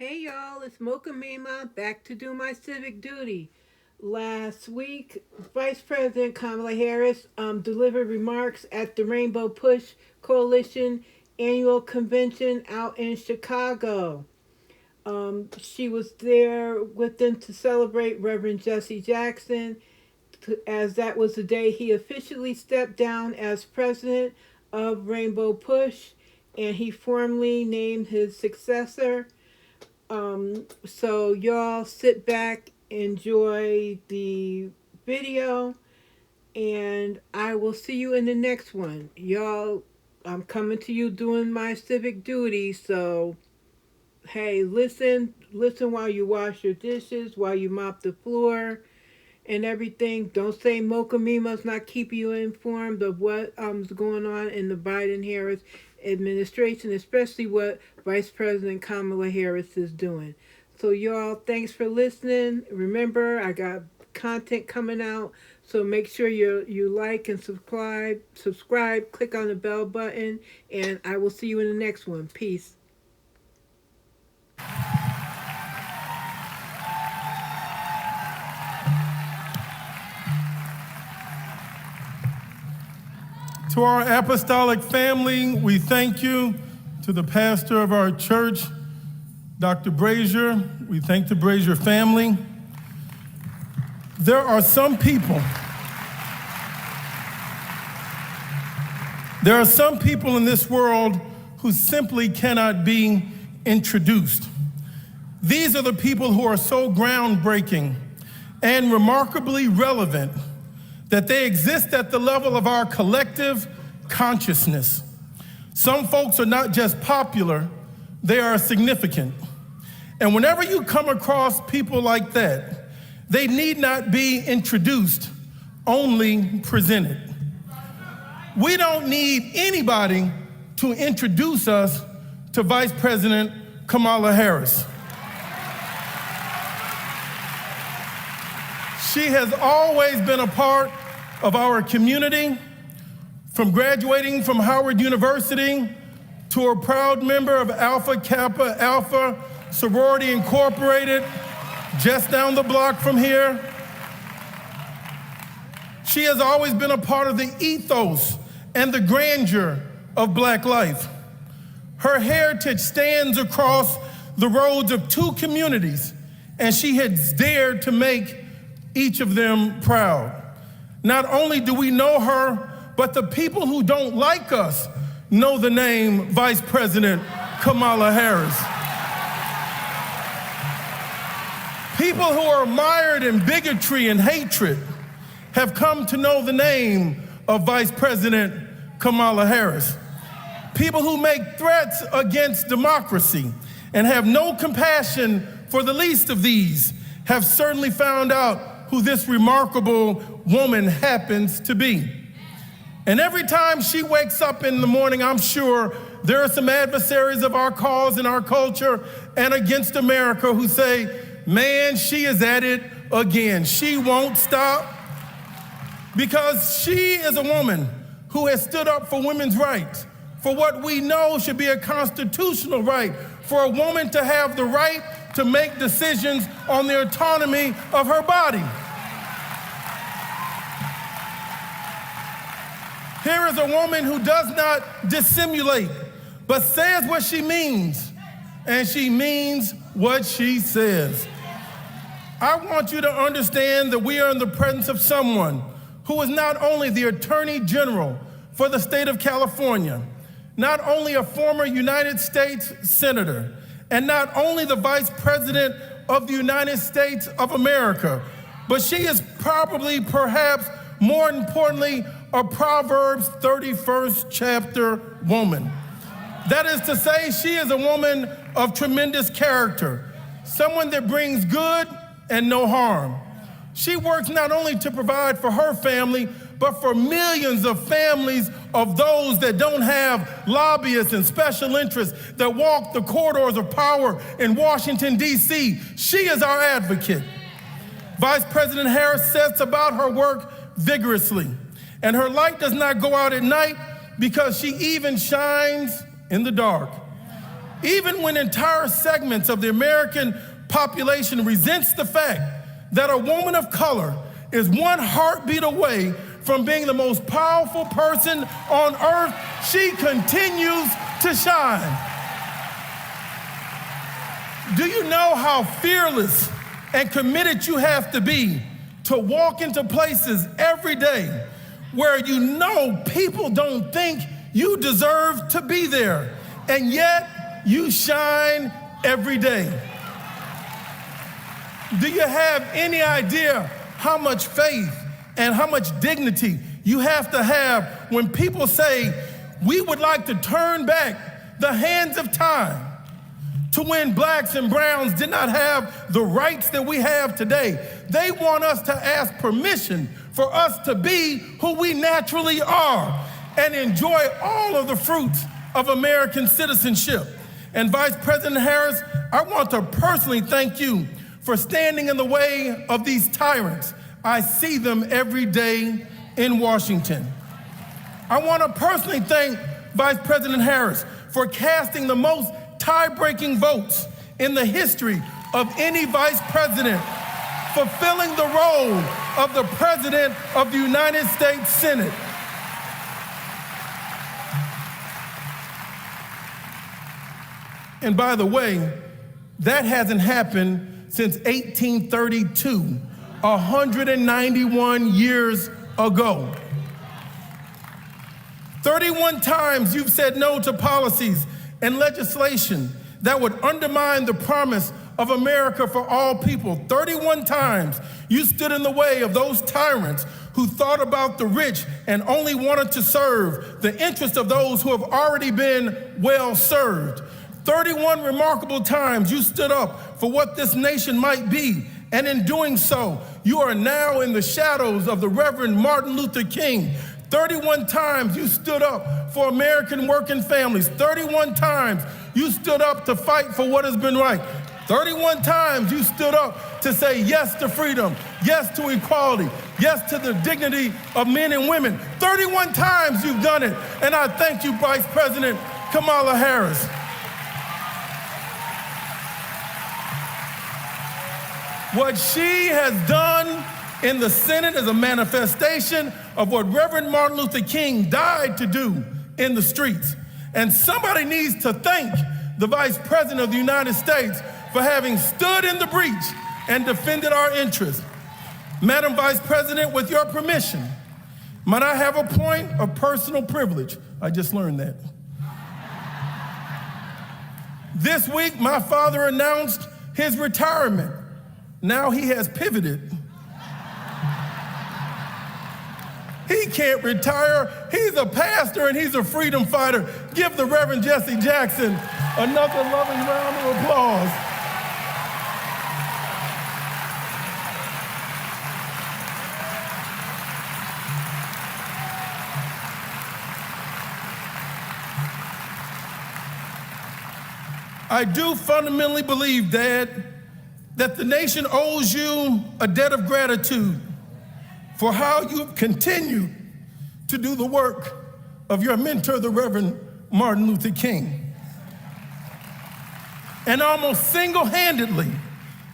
Hey y'all, it's Mocha Mima back to do my civic duty. Last week, Vice President Kamala Harris delivered remarks at the Rainbow Push Coalition annual convention out in Chicago. She was there with them to celebrate Reverend Jesse Jackson, as that was the day he officially stepped down as president of Rainbow Push, and he formally named his successor. So y'all sit back, enjoy the video, and I will see you in the next one. Y'all, I'm coming to you doing my civic duty, so hey, listen while you wash your dishes, while you mop the floor and everything. Don't say Mocha Mima's not keeping you informed of what is going on in the Biden Harris administration, especially what Vice President Kamala Harris is doing. So y'all, thanks for listening. Remember, I got content coming out, so make sure you like and subscribe, click on the bell button, and I will see you in the next one. Peace. To our apostolic family, we thank you. To the pastor of our church, Dr. Brazier, we thank the Brazier family. There are some people in this world who simply cannot be introduced. These are the people who are so groundbreaking and remarkably relevant that they exist at the level of our collective consciousness. Some folks are not just popular, they are significant. And whenever you come across people like that, they need not be introduced, only presented. We don't need anybody to introduce us to Vice President Kamala Harris. She has always been a part of our community, from graduating from Howard University to a proud member of Alpha Kappa Alpha Sorority Incorporated, just down the block from here. She has always been a part of the ethos and the grandeur of Black life. Her heritage stands across the roads of two communities, and she has dared to make each of them proud. Not only do we know her, but the people who don't like us know the name Vice President Kamala Harris. People who are mired in bigotry and hatred have come to know the name of Vice President Kamala Harris. People who make threats against democracy and have no compassion for the least of these have certainly found out who this remarkable woman happens to be. And every time she wakes up in the morning, I'm sure there are some adversaries of our cause and our culture and against America who say, man, she is at it again. She won't stop. Because she is a woman who has stood up for women's rights, for what we know should be a constitutional right, for a woman to have the right to make decisions on the autonomy of her body. Here is a woman who does not dissimulate, but says what she means, and she means what she says. I want you to understand that we are in the presence of someone who is not only the Attorney General for the state of California, not only a former United States Senator, and not only the Vice President of the United States of America, but she is probably, perhaps more importantly, a Proverbs 31st chapter woman. That is to say, she is a woman of tremendous character, someone that brings good and no harm. She works not only to provide for her family, but for millions of families of those that don't have lobbyists and special interests that walk the corridors of power in Washington, D.C. She is our advocate. Vice President Harris sets about her work vigorously, and her light does not go out at night because she even shines in the dark. Even when entire segments of the American population resents the fact that a woman of color is one heartbeat away from being the most powerful person on earth, she continues to shine. Do you know how fearless and committed you have to be to walk into places every day where you know people don't think you deserve to be there, and yet you shine every day? Do you have any idea how much faith and how much dignity you have to have when people say, we would like to turn back the hands of time to when blacks and browns did not have the rights that we have today? They want us to ask permission for us to be who we naturally are and enjoy all of the fruits of American citizenship. And Vice President Harris, I want to personally thank you for standing in the way of these tyrants. I see them every day in Washington. I want to personally thank Vice President Harris for casting the most tie-breaking votes in the history of any vice president, fulfilling the role of the President of the United States Senate. And by the way, that hasn't happened since 1832, 191 years ago. 31 times you've said no to policies and legislation that would undermine the promise of America for all people. 31 times you stood in the way of those tyrants who thought about the rich and only wanted to serve the interest of those who have already been well served. 31 remarkable times you stood up for what this nation might be, and in doing so, you are now in the shadows of the Reverend Martin Luther King. 31 times you stood up for American working families. 31 times you stood up to fight for what has been right. 31 times you stood up to say yes to freedom, yes to equality, yes to the dignity of men and women. 31 times you've done it, and I thank you, Vice President Kamala Harris. What she has done in the Senate is a manifestation of what Reverend Martin Luther King died to do in the streets. And somebody needs to thank the Vice President of the United States for having stood in the breach and defended our interests. Madam Vice President, with your permission, might I have a point of personal privilege? I just learned that. This week, my father announced his retirement. Now he has pivoted. He can't retire. He's a pastor and he's a freedom fighter. Give the Reverend Jesse Jackson another loving round of applause. I do fundamentally believe, Dad, that the nation owes you a debt of gratitude for how you continue to do the work of your mentor, the Reverend Martin Luther King, and almost single-handedly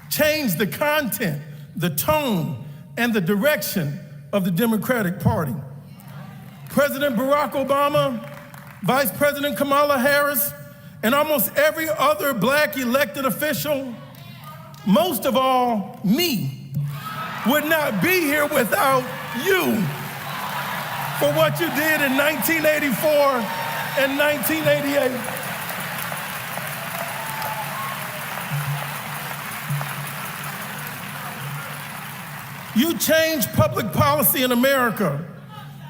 changed the content, the tone, and the direction of the Democratic Party. President Barack Obama, Vice President Kamala Harris, and almost every other black elected official, most of all, me, would not be here without you for what you did in 1984 and 1988. You changed public policy in America,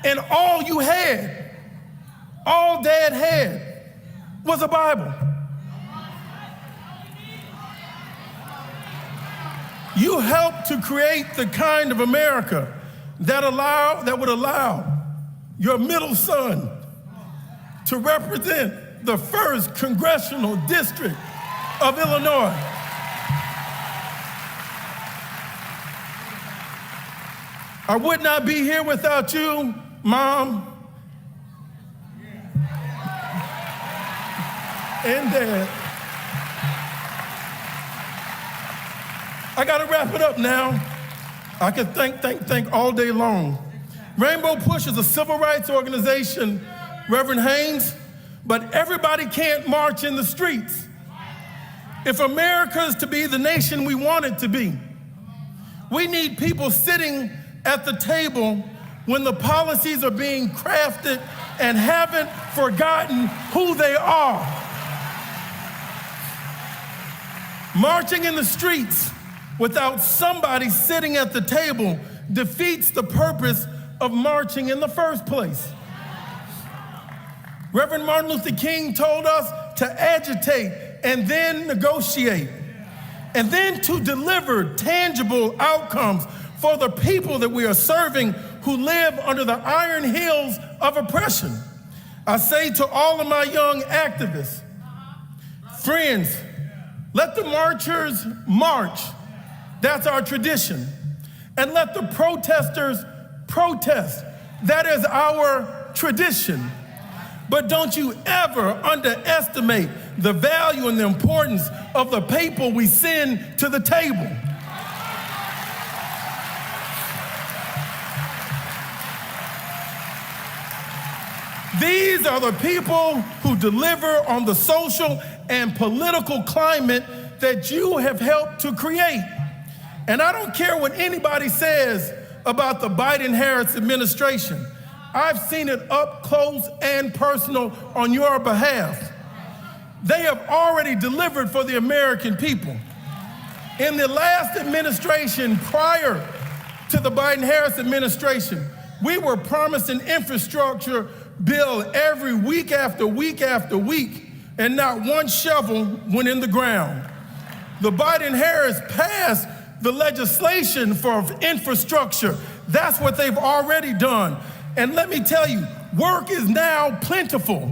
and all you had, all Dad had, was a Bible. You helped to create the kind of America that would allow your middle son to represent the 1st Congressional District of Illinois. I would not be here without you, Mom and Dad. I gotta wrap it up now. I could think all day long. Rainbow Push is a civil rights organization, Reverend Haynes, but everybody can't march in the streets. If America is to be the nation we want it to be, we need people sitting at the table when the policies are being crafted and haven't forgotten who they are. Marching in the streets without somebody sitting at the table defeats the purpose of marching in the first place. Reverend Martin Luther King told us to agitate and then negotiate, and then to deliver tangible outcomes for the people that we are serving who live under the iron hills of oppression. I say to all of my young activists, friends, let the marchers march. That's our tradition. And let the protesters protest. That is our tradition. But don't you ever underestimate the value and the importance of the people we send to the table. These are the people who deliver on the social and political climate that you have helped to create. And I don't care what anybody says about the Biden-Harris administration. I've seen it up close and personal on your behalf. They have already delivered for the American people. In the last administration prior to the Biden-Harris administration, we were promised an infrastructure bill every week after week after week, and not one shovel went in the ground. The Biden-Harris passed the legislation for infrastructure. That's what they've already done. And let me tell you, work is now plentiful.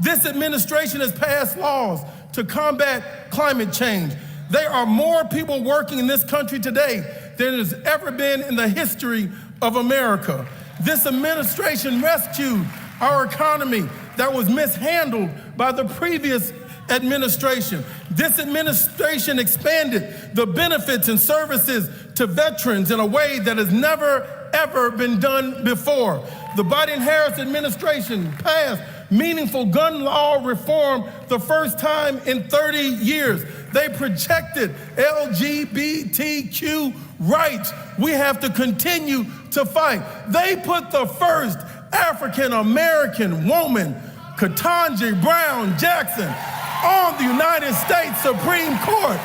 This administration has passed laws to combat climate change. There are more people working in this country today than has ever been in the history of America. This administration rescued our economy that was mishandled by the previous administration. This administration expanded the benefits and services to veterans in a way that has never, ever been done before. The Biden-Harris administration passed meaningful gun law reform the first time in 30 years. They projected LGBTQ rights. We have to continue to fight. They put the first African-American woman, Ketanji Brown Jackson, on the United States Supreme Court.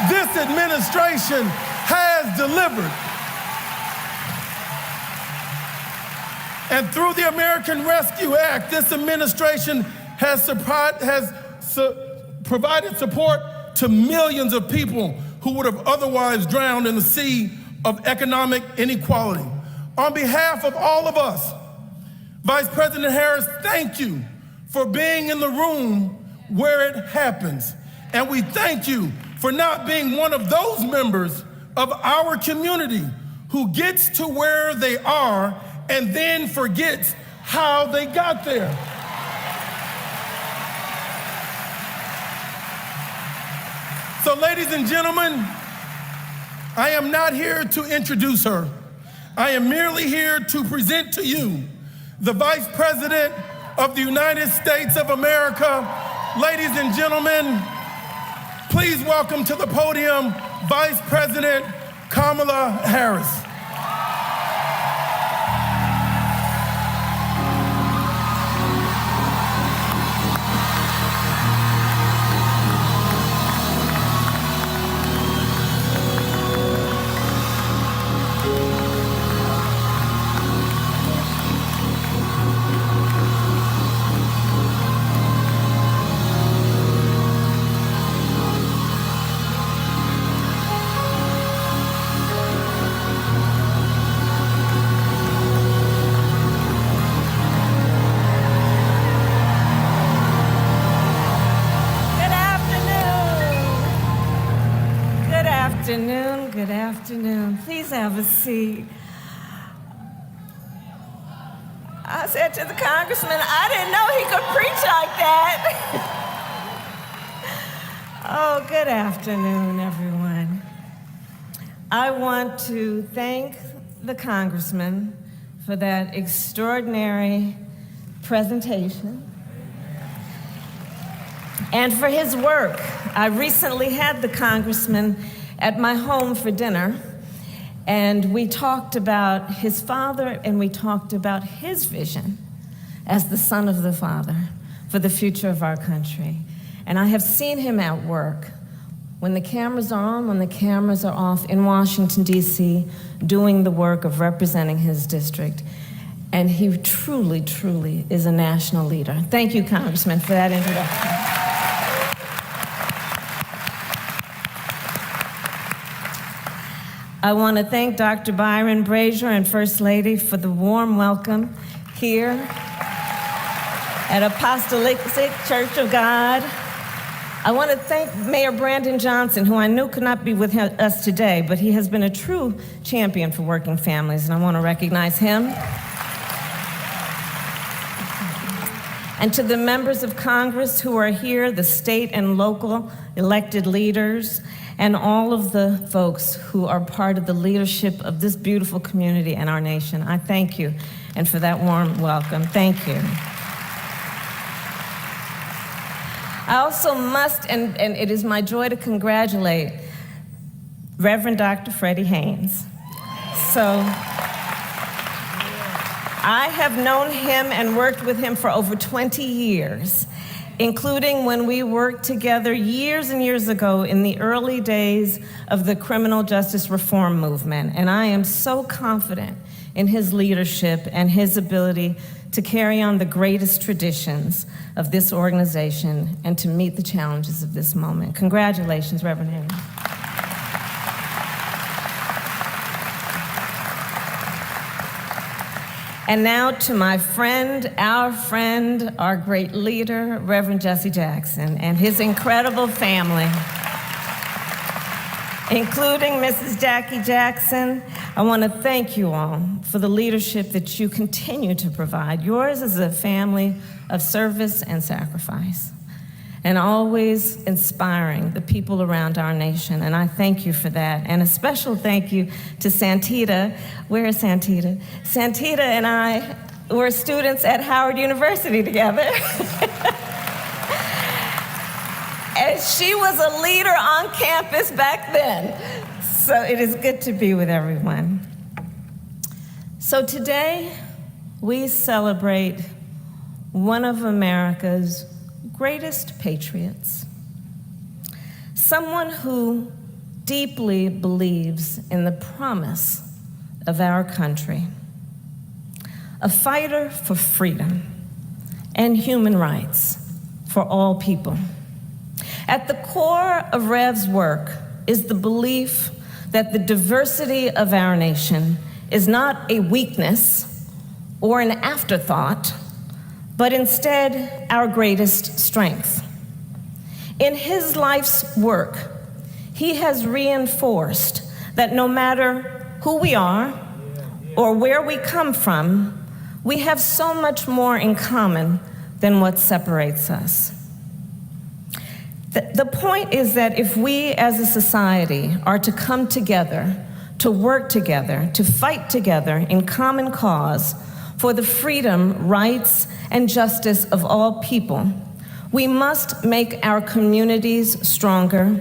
This administration has delivered. And through the American Rescue Act, this administration has provided support to millions of people who would have otherwise drowned in the sea of economic inequality. On behalf of all of us, Vice President Harris, thank you for being in the room where it happens. And we thank you for not being one of those members of our community who gets to where they are and then forgets how they got there. So, ladies and gentlemen, I am not here to introduce her. I am merely here to present to you the Vice President of the United States of America. Ladies and gentlemen, please welcome to the podium Vice President Kamala Harris. Good afternoon. Please have a seat. I said to the congressman, I didn't know he could preach like that. Oh, good afternoon, everyone. I want to thank the Congressman for that extraordinary presentation and for his work. I recently had the Congressman at my home for dinner, and we talked about his father and we talked about his vision as the son of the father for the future of our country. And I have seen him at work when the cameras are on, when the cameras are off in Washington, D.C., doing the work of representing his district. And he truly, truly is a national leader. Thank you, Congressman, for that introduction. I want to thank Dr. Byron Brazier and First Lady for the warm welcome here at Apostolic Church of God. I want to thank Mayor Brandon Johnson, who I knew could not be with us today, but he has been a true champion for working families, and I want to recognize him. And to the members of Congress who are here, the state and local elected leaders, and all of the folks who are part of the leadership of this beautiful community and our nation, I thank you, and for that warm welcome, thank you. I also must, and it is my joy to congratulate Reverend Dr. Freddie Haynes. So I have known him and worked with him for over 20 years, including when we worked together years and years ago in the early days of the criminal justice reform movement. And I am so confident in his leadership and his ability to carry on the greatest traditions of this organization and to meet the challenges of this moment. Congratulations, Reverend Haynes. And now to my friend, our great leader, Reverend Jesse Jackson, and his incredible family, including Mrs. Jackie Jackson. I want to thank you all for the leadership that you continue to provide. Yours is a family of service and sacrifice, and always inspiring the people around our nation, and I thank you for that. And a special thank you to Santita. Where is Santita? Santita and I were students at Howard University together. And she was a leader on campus back then. So it is good to be with everyone. So today, we celebrate one of America's greatest patriots, someone who deeply believes in the promise of our country, a fighter for freedom and human rights for all people. At the core of Rev's work is the belief that the diversity of our nation is not a weakness or an afterthought, but instead our greatest strength. In his life's work, he has reinforced that no matter who we are or where we come from, we have so much more in common than what separates us. The point is that if we as a society are to come together, to work together, to fight together in common cause for the freedom, rights, and justice of all people, we must make our communities stronger.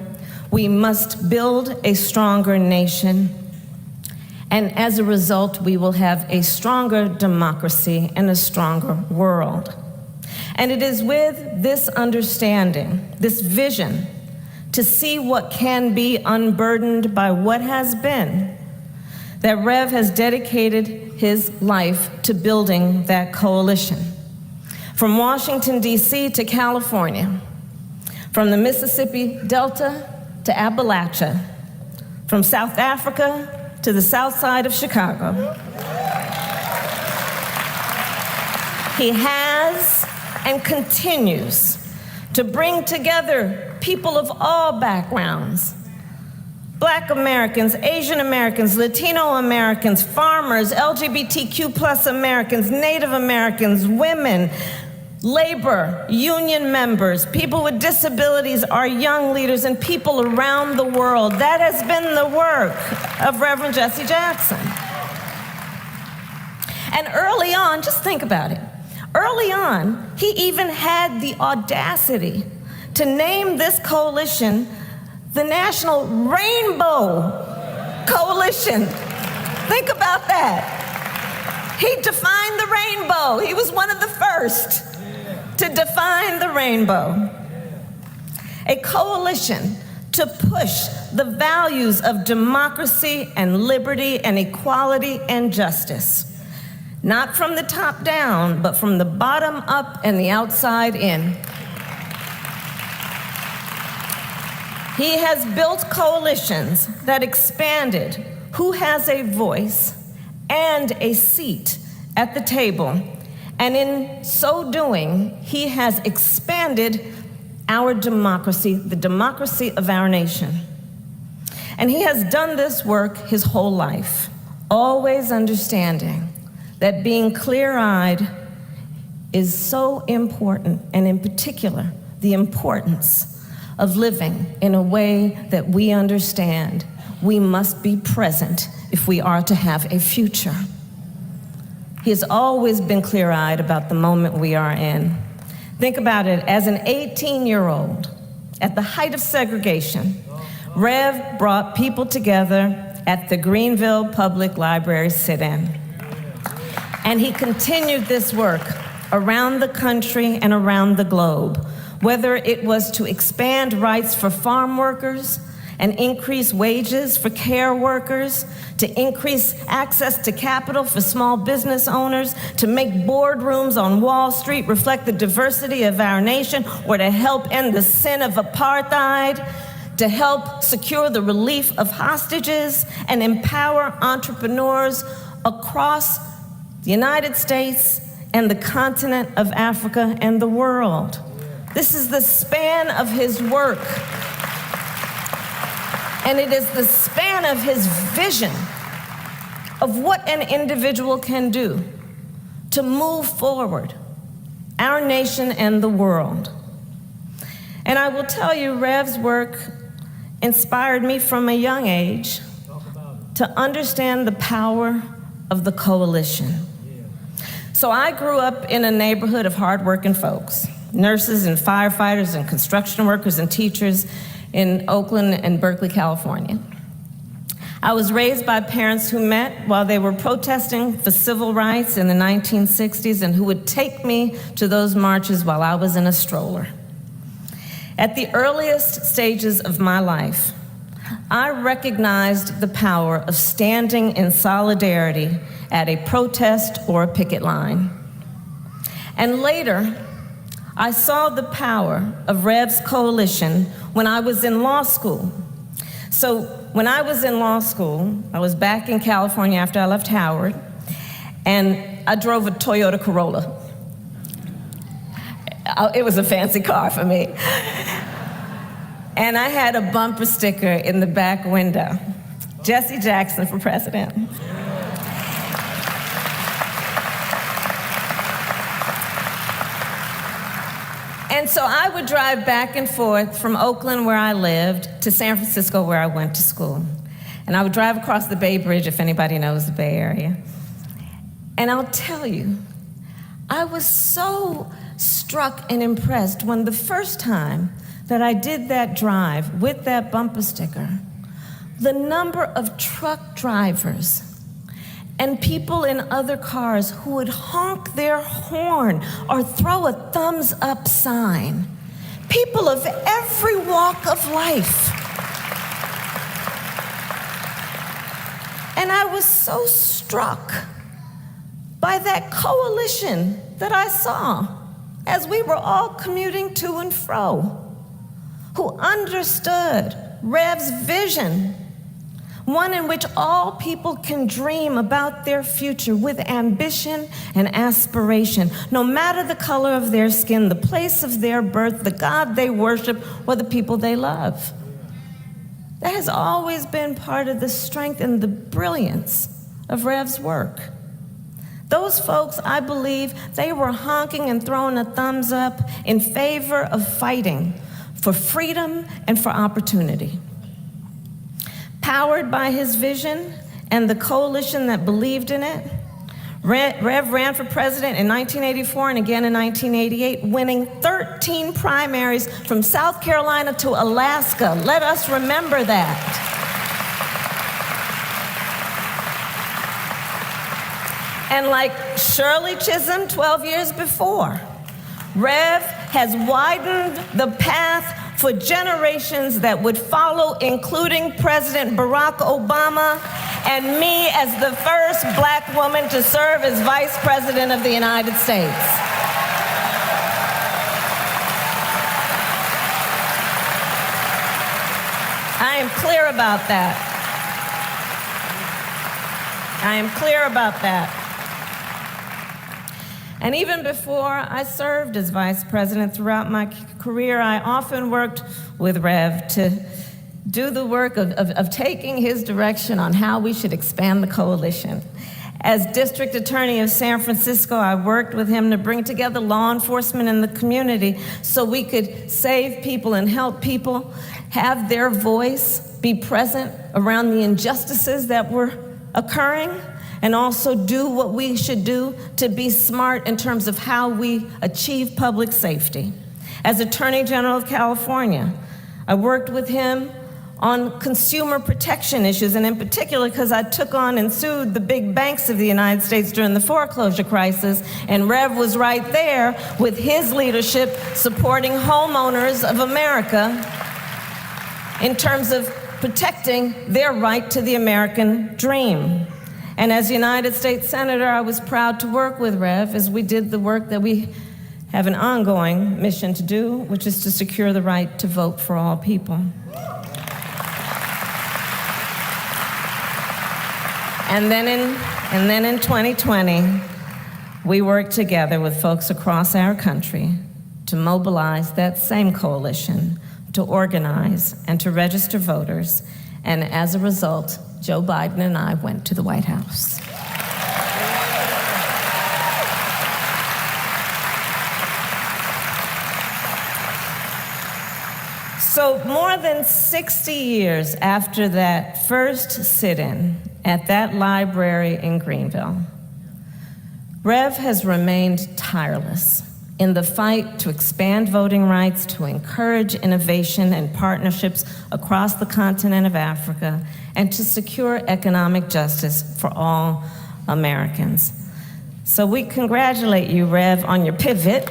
We must build a stronger nation. And as a result, we will have a stronger democracy and a stronger world. And it is with this understanding, this vision, to see what can be unburdened by what has been, that Rev has dedicated his life to building that coalition. From Washington, D.C. to California, from the Mississippi Delta to Appalachia, from South Africa to the south side of Chicago. He has and continues to bring together people of all backgrounds, Black Americans, Asian Americans, Latino Americans, farmers, LGBTQ+ Americans, Native Americans, women, labor, union members, people with disabilities, our young leaders, and people around the world. That has been the work of Reverend Jesse Jackson. And early on, just think about it, early on, he even had the audacity to name this coalition the National Rainbow Coalition. Think about that. He defined the rainbow. He was one of the first to define the rainbow. A coalition to push the values of democracy and liberty and equality and justice. Not from the top down, but from the bottom up and the outside in. He has built coalitions that expanded who has a voice and a seat at the table. And in so doing, he has expanded our democracy, the democracy of our nation. And he has done this work his whole life, always understanding that being clear-eyed is so important, and in particular, the importance of living in a way that we understand we must be present if we are to have a future. He has always been clear-eyed about the moment we are in. Think about it, as an 18-year-old, at the height of segregation, Rev brought people together at the Greenville Public Library sit-in. And he continued this work around the country and around the globe, whether it was to expand rights for farm workers and increase wages for care workers, to increase access to capital for small business owners, to make boardrooms on Wall Street reflect the diversity of our nation, or to help end the sin of apartheid, to help secure the relief of hostages and empower entrepreneurs across the United States and the continent of Africa and the world. This is the span of his work. And it is the span of his vision of what an individual can do to move forward our nation and the world. And I will tell you, Rev's work inspired me from a young age to understand the power of the coalition. So I grew up in a neighborhood of hardworking folks, nurses and firefighters and construction workers and teachers in Oakland and Berkeley, California. I was raised by parents who met while they were protesting for civil rights in the 1960s and who would take me to those marches while I was in a stroller. At the earliest stages of my life, I recognized the power of standing in solidarity at a protest or a picket line. And later, I saw the power of Rev's coalition when I was in law school. So when I was in law school, I was back in California after I left Howard, and I drove a Toyota Corolla. It was a fancy car for me. And I had a bumper sticker in the back window, Jesse Jackson for president. And so I would drive back and forth from Oakland, where I lived, to San Francisco, where I went to school. And I would drive across the Bay Bridge, if anybody knows the Bay Area. And I'll tell you, I was so struck and impressed when the first time that I did that drive with that bumper sticker, the number of truck drivers and people in other cars who would honk their horn or throw a thumbs up sign. People of every walk of life. And I was so struck by that coalition that I saw as we were all commuting to and fro, who understood Rev's vision, one in which all people can dream about their future with ambition and aspiration, no matter the color of their skin, the place of their birth, the God they worship, or the people they love. That has always been part of the strength and the brilliance of Rev's work. Those folks, I believe, they were honking and throwing a thumbs up in favor of fighting for freedom and for opportunity. Powered by his vision and the coalition that believed in it, Rev ran for president in 1984 and again in 1988, winning 13 primaries from South Carolina to Alaska. Let us remember that. And like Shirley Chisholm 12 years before, Rev has widened the path for generations that would follow, including President Barack Obama and me as the first Black woman to serve as Vice President of the United States. I am clear about that. I am clear about that. And even before I served as vice president throughout my career, I often worked with Rev to do the work of taking his direction on how we should expand the coalition. As district attorney of San Francisco, I worked with him to bring together law enforcement in the community so we could save people and help people have their voice be present around the injustices that were occurring, and also do what we should do to be smart in terms of how we achieve public safety. As Attorney General of California, I worked with him on consumer protection issues, and in particular because I took on and sued the big banks of the United States during the foreclosure crisis, and Rev was right there with his leadership supporting homeowners of America in terms of protecting their right to the American dream. And as United States Senator, I was proud to work with Rev as we did the work that we have an ongoing mission to do, which is to secure the right to vote for all people. And then in 2020, we worked together with folks across our country to mobilize that same coalition, to organize and to register voters. And as a result, Joe Biden and I went to the White House. So more than 60 years after that first sit-in at that library in Greenville, Rev has remained tireless in the fight to expand voting rights, to encourage innovation and partnerships across the continent of Africa, and to secure economic justice for all Americans. So we congratulate you, Rev, on your pivot.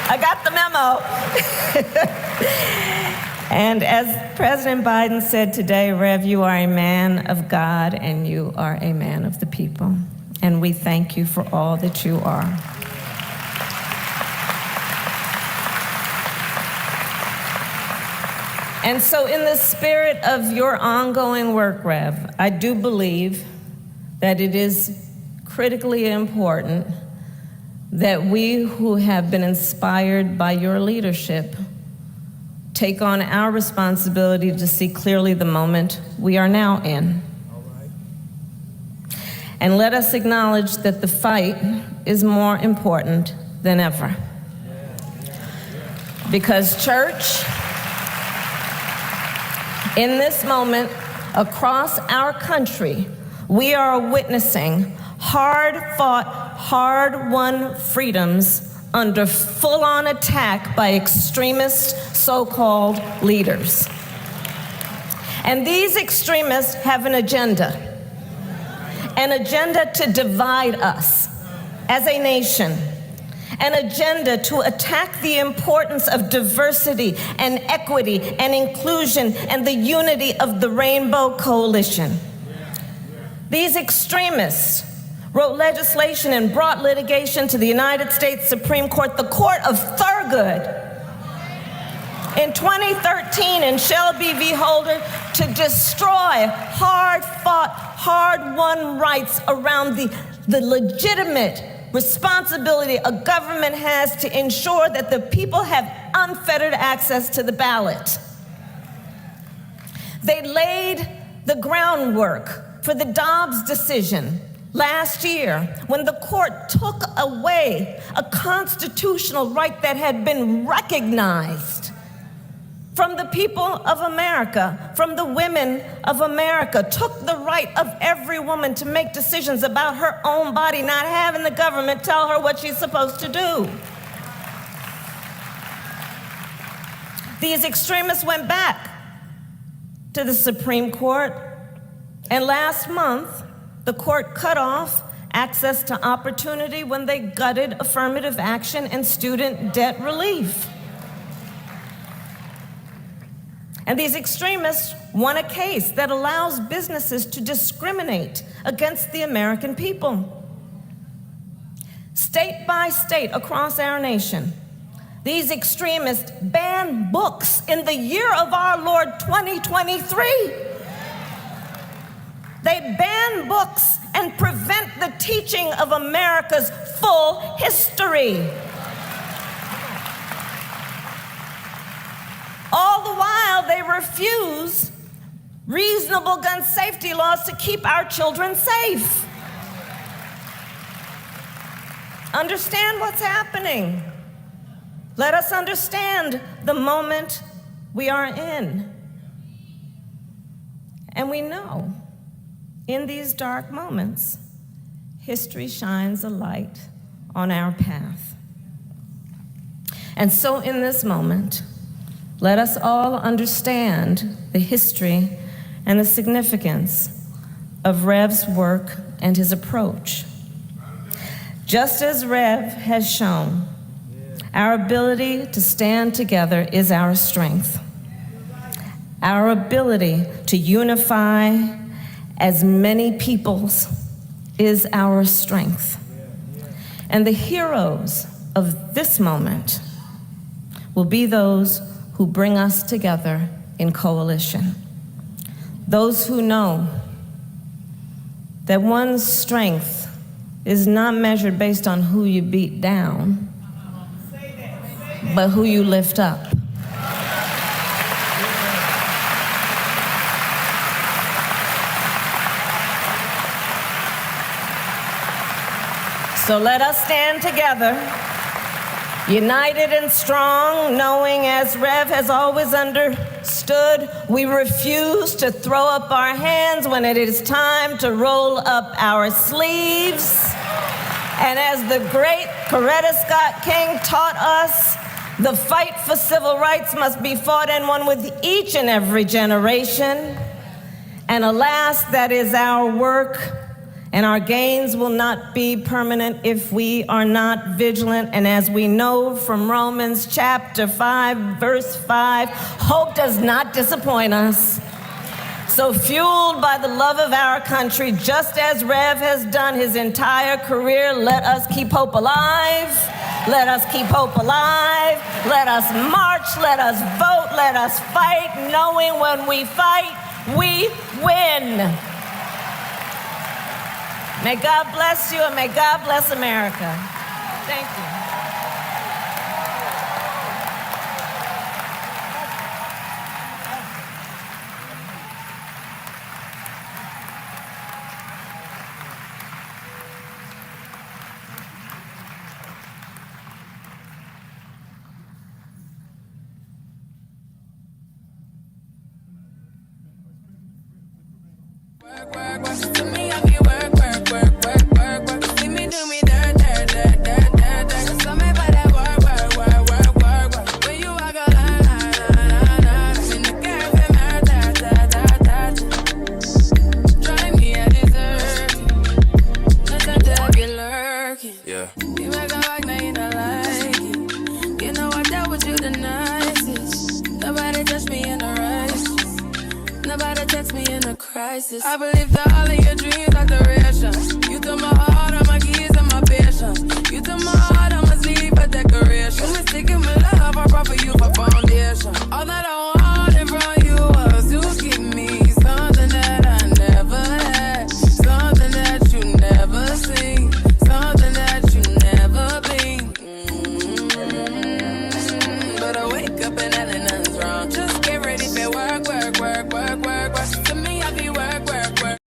I got the memo. And as President Biden said today, Rev, you are a man of God and you are a man of the people. And we thank you for all that you are. And so in the spirit of your ongoing work, Rev, I do believe that it is critically important that we who have been inspired by your leadership take on our responsibility to see clearly the moment we are now in. And let us acknowledge that the fight is more important than ever. Because church, in this moment, across our country, we are witnessing hard-fought, hard-won freedoms under full-on attack by extremist so-called leaders. And these extremists have an agenda to divide us as a nation, an agenda to attack the importance of diversity and equity and inclusion and the unity of the Rainbow Coalition. These extremists wrote legislation and brought litigation to the United States Supreme Court, the Court of Thurgood, in 2013 in Shelby v. Holder, to destroy hard-fought, hard-won rights around the legitimate responsibility a government has to ensure that the people have unfettered access to the ballot. They laid the groundwork for the Dobbs decision last year, when the court took away a constitutional right that had been recognized from the people of America, from the women of America, took the right of every woman to make decisions about her own body, not having the government tell her what she's supposed to do. These extremists went back to the Supreme Court, and last month, the court cut off access to opportunity when they gutted affirmative action and student debt relief. And these extremists won a case that allows businesses to discriminate against the American people. State by state across our nation, these extremists ban books in the year of our Lord 2023. They ban books and prevent the teaching of America's full history. All the while, they refuse reasonable gun safety laws to keep our children safe. Understand what's happening. Let us understand the moment we are in. And we know in these dark moments, history shines a light on our path. And so in this moment, let us all understand the history and the significance of Rev's work and his approach. Just as Rev has shown, our ability to stand together is our strength. Our ability to unify as many peoples is our strength. And the heroes of this moment will be those who bring us together in coalition. Those who know that one's strength is not measured based on who you beat down, but who you lift up. So let us stand together, united and strong, knowing, as Rev has always understood, we refuse to throw up our hands when it is time to roll up our sleeves. And as the great Coretta Scott King taught us, the fight for civil rights must be fought and won with each and every generation. And alas, that is our work. And our gains will not be permanent if we are not vigilant. And as we know from Romans chapter 5, verse 5, hope does not disappoint us. So fueled by the love of our country, just as Rev has done his entire career, let us keep hope alive. Let us keep hope alive. Let us march. Let us vote. Let us fight, knowing when we fight, we win. May God bless you, and may God bless America. Thank you. I believe that all of your dreams are duration.